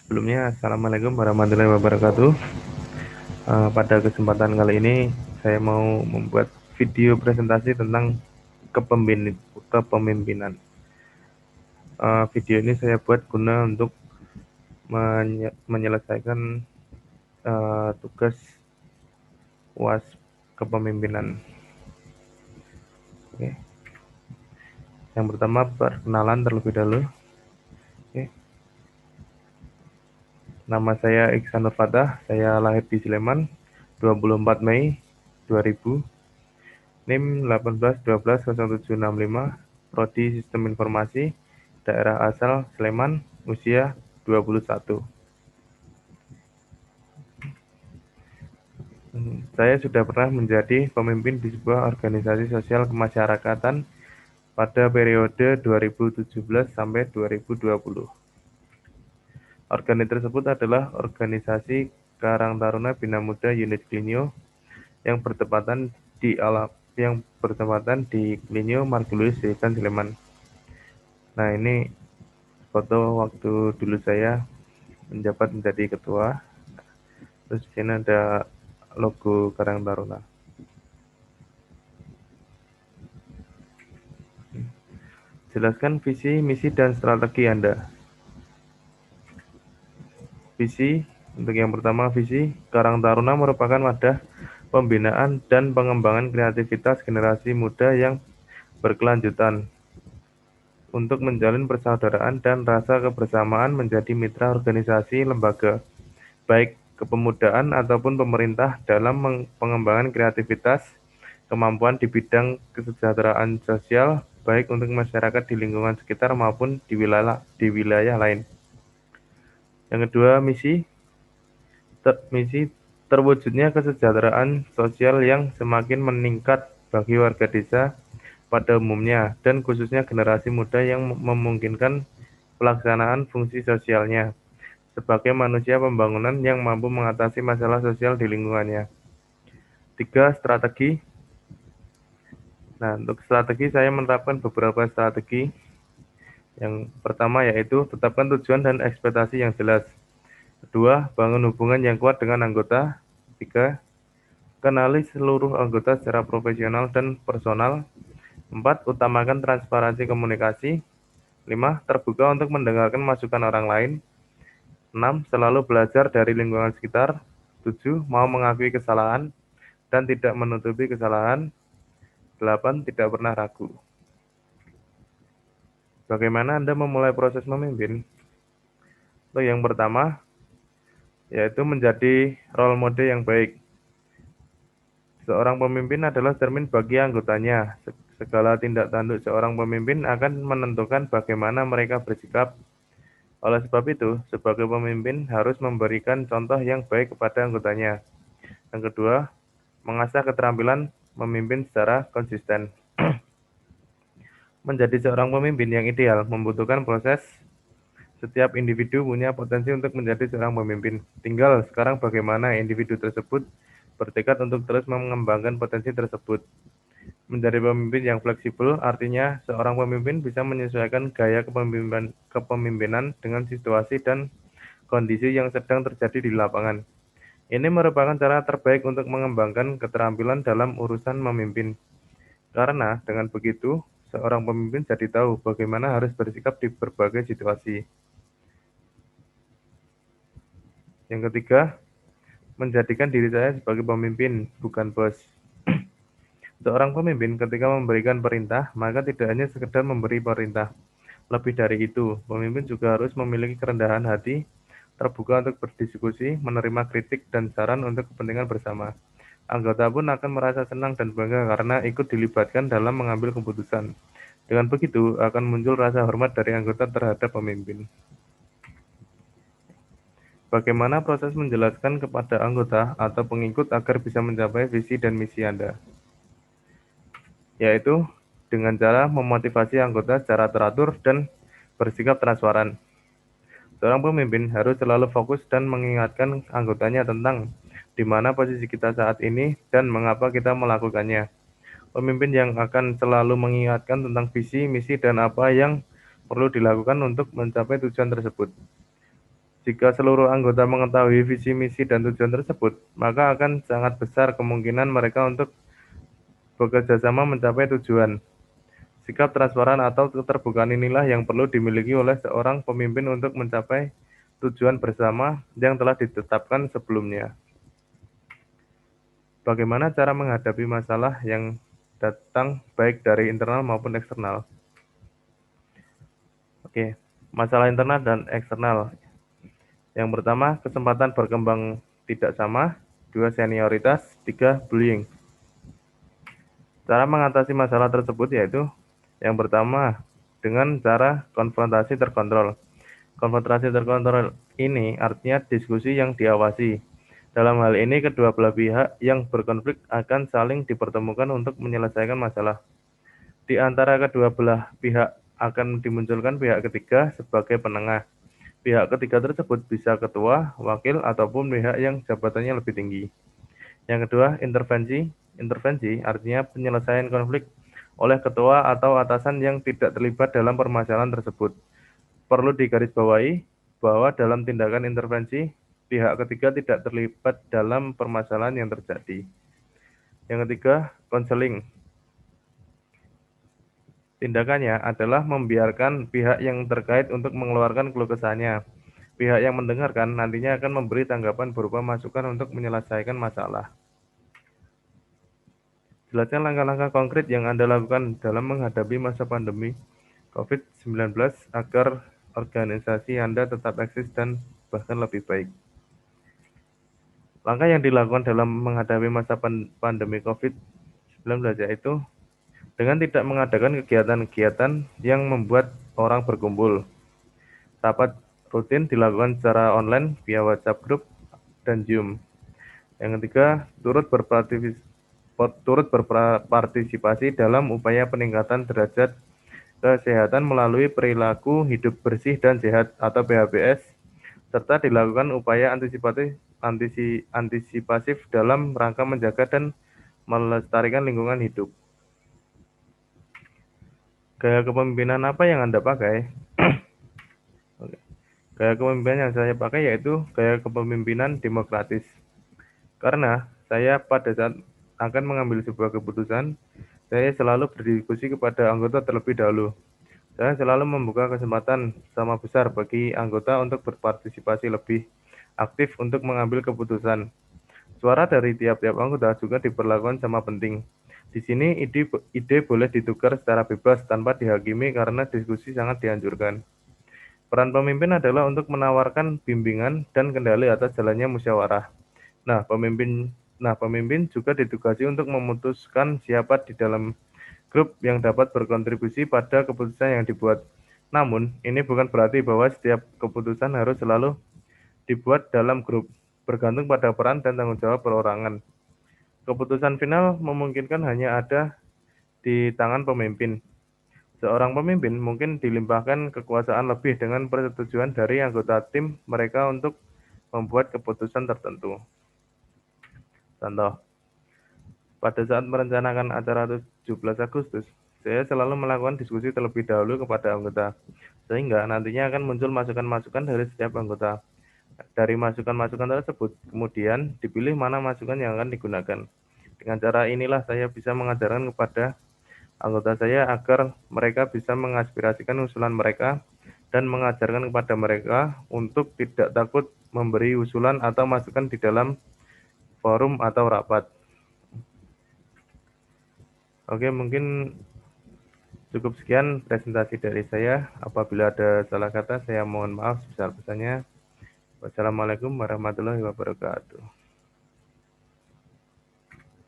Sebelumnya, Assalamualaikum warahmatullahi wabarakatuh. Pada kesempatan kali ini, saya mau membuat video presentasi tentang kepemimpinan. Video ini saya buat guna untuk menyelesaikan tugas UAS kepemimpinan. Oke. Yang pertama, perkenalan terlebih dahulu. Oke. Nama saya Iksan Nur Fatah, saya lahir di Sleman, 24 Mei 2000, NIM 18120765, Prodi Sistem Informasi, daerah asal Sleman, usia 21. Saya sudah pernah menjadi pemimpin di sebuah organisasi sosial kemasyarakatan pada periode 2017 sampai 2020. Organisasi tersebut adalah organisasi Karang Taruna Bina Muda Unit Klinio yang bertepatan di Klinio Margulis Jahitan Sleman. Nah, ini foto waktu dulu saya menjabat menjadi ketua. Terus di sini ada logo Karang Taruna. Jelaskan visi, misi, dan strategi Anda. Visi, untuk yang pertama visi, Karang Taruna merupakan wadah pembinaan dan pengembangan kreativitas generasi muda yang berkelanjutan untuk menjalin persaudaraan dan rasa kebersamaan menjadi mitra organisasi lembaga, baik kepemudaan ataupun pemerintah dalam pengembangan kreativitas, kemampuan di bidang kesejahteraan sosial, baik untuk masyarakat di lingkungan sekitar maupun di wilayah lain. Yang kedua, misi terwujudnya kesejahteraan sosial yang semakin meningkat bagi warga desa pada umumnya dan khususnya generasi muda yang memungkinkan pelaksanaan fungsi sosialnya sebagai manusia pembangunan yang mampu mengatasi masalah sosial di lingkungannya. 3. Strategi. Nah, untuk strategi saya menerapkan beberapa strategi. Yang pertama yaitu tetapkan tujuan dan ekspektasi yang jelas. Kedua, bangun hubungan yang kuat dengan anggota. 3. Kenali seluruh anggota secara profesional dan personal. 4. Utamakan transparansi komunikasi. 5. Terbuka untuk mendengarkan masukan orang lain. 6. Selalu belajar dari lingkungan sekitar. 7. Mau mengakui kesalahan dan tidak menutupi kesalahan. 8. Tidak pernah ragu. Bagaimana Anda memulai proses memimpin? Untuk yang pertama, yaitu menjadi role model yang baik. Seorang pemimpin adalah cermin bagi anggotanya. Segala tindak tanduk seorang pemimpin akan menentukan bagaimana mereka bersikap. Oleh sebab itu, sebagai pemimpin harus memberikan contoh yang baik kepada anggotanya. Yang kedua, mengasah keterampilan memimpin secara konsisten. Menjadi seorang pemimpin yang ideal membutuhkan proses. Setiap individu punya potensi untuk menjadi seorang pemimpin. Tinggal sekarang bagaimana individu tersebut bertekad untuk terus mengembangkan potensi tersebut. Menjadi pemimpin yang fleksibel artinya seorang pemimpin bisa menyesuaikan gaya kepemimpinan dengan situasi dan kondisi yang sedang terjadi di lapangan. Ini merupakan cara terbaik untuk mengembangkan keterampilan dalam urusan memimpin. Karena dengan begitu, seorang pemimpin jadi tahu bagaimana harus bersikap di berbagai situasi. Yang ketiga, menjadikan diri saya sebagai pemimpin, bukan bos. Seorang pemimpin ketika memberikan perintah, maka tidak hanya sekedar memberi perintah. Lebih dari itu, pemimpin juga harus memiliki kerendahan hati, terbuka untuk berdiskusi, menerima kritik dan saran untuk kepentingan bersama. Anggota pun akan merasa senang dan bangga karena ikut dilibatkan dalam mengambil keputusan. Dengan begitu, akan muncul rasa hormat dari anggota terhadap pemimpin. Bagaimana proses menjelaskan kepada anggota atau pengikut agar bisa mencapai visi dan misi Anda? Yaitu dengan cara memotivasi anggota secara teratur dan bersikap transparan. Seorang pemimpin harus selalu fokus dan mengingatkan anggotanya tentang di mana posisi kita saat ini dan mengapa kita melakukannya. Pemimpin yang akan selalu mengingatkan tentang visi, misi, dan apa yang perlu dilakukan untuk mencapai tujuan tersebut. Jika seluruh anggota mengetahui visi, misi, dan tujuan tersebut, maka akan sangat besar kemungkinan mereka untuk bekerja sama mencapai tujuan. Sikap transparan atau keterbukaan inilah yang perlu dimiliki oleh seorang pemimpin untuk mencapai tujuan bersama yang telah ditetapkan sebelumnya. Bagaimana cara menghadapi masalah yang datang baik dari internal maupun eksternal? Oke, masalah internal dan eksternal. Yang pertama, kesempatan berkembang tidak sama. 2, senioritas. 3, bullying. Cara mengatasi masalah tersebut yaitu yang pertama, dengan cara konfrontasi terkontrol. Konfrontasi terkontrol ini artinya diskusi yang diawasi. Dalam hal ini, kedua belah pihak yang berkonflik akan saling dipertemukan untuk menyelesaikan masalah. Di antara kedua belah pihak akan dimunculkan pihak ketiga sebagai penengah. Pihak ketiga tersebut bisa ketua, wakil, ataupun pihak yang jabatannya lebih tinggi. Yang kedua, intervensi. Intervensi artinya penyelesaian konflik oleh ketua atau atasan yang tidak terlibat dalam permasalahan tersebut. Perlu digarisbawahi bahwa dalam tindakan intervensi, pihak ketiga tidak terlibat dalam permasalahan yang terjadi. Yang ketiga, konseling. Tindakannya adalah membiarkan pihak yang terkait untuk mengeluarkan keluh kesahnya. Pihak yang mendengarkan nantinya akan memberi tanggapan berupa masukan untuk menyelesaikan masalah. Jelaskan langkah-langkah konkret yang Anda lakukan dalam menghadapi masa pandemi COVID-19 agar organisasi Anda tetap eksis dan bahkan lebih baik. Langkah yang dilakukan dalam menghadapi masa pandemi COVID-19 yaitu dengan tidak mengadakan kegiatan-kegiatan yang membuat orang berkumpul. Rapat rutin dilakukan secara online via WhatsApp Group dan Zoom. Yang ketiga, turut berpartisipasi dalam upaya peningkatan derajat kesehatan melalui perilaku hidup bersih dan sehat atau PHBS, serta dilakukan upaya antisipasif dalam rangka menjaga dan melestarikan lingkungan hidup. Gaya kepemimpinan apa yang Anda pakai? Gaya kepemimpinan yang saya pakai yaitu gaya kepemimpinan demokratis. Karena saya pada saat akan mengambil sebuah keputusan, saya selalu berdiskusi kepada anggota terlebih dahulu. Saya selalu membuka kesempatan sama besar bagi anggota untuk berpartisipasi lebih aktif untuk mengambil keputusan. Suara dari tiap-tiap anggota juga diperlakukan sama penting. Di sini ide boleh ditukar secara bebas tanpa dihakimi karena diskusi sangat dianjurkan. Peran pemimpin adalah untuk menawarkan bimbingan dan kendali atas jalannya musyawarah. Nah, pemimpin juga ditugasi untuk memutuskan siapa di dalam grup yang dapat berkontribusi pada keputusan yang dibuat. Namun, ini bukan berarti bahwa setiap keputusan harus selalu dibuat dalam grup, bergantung pada peran dan tanggung jawab perorangan. Keputusan final memungkinkan hanya ada di tangan pemimpin. Seorang pemimpin mungkin dilimpahkan kekuasaan lebih dengan persetujuan dari anggota tim mereka untuk membuat keputusan tertentu. Contoh, pada saat merencanakan acara 17 Agustus, saya selalu melakukan diskusi terlebih dahulu kepada anggota, sehingga nantinya akan muncul masukan-masukan dari setiap anggota. Dari masukan-masukan tersebut, kemudian dipilih mana masukan yang akan digunakan. Dengan cara inilah saya bisa mengajarkan kepada anggota saya agar mereka bisa mengaspirasikan usulan mereka dan mengajarkan kepada mereka untuk tidak takut memberi usulan atau masukan di dalam forum atau rapat. Oke, mungkin cukup sekian presentasi dari saya. Apabila ada salah kata, saya mohon maaf sebesar-besarnya. Wassalamualaikum warahmatullahi wabarakatuh.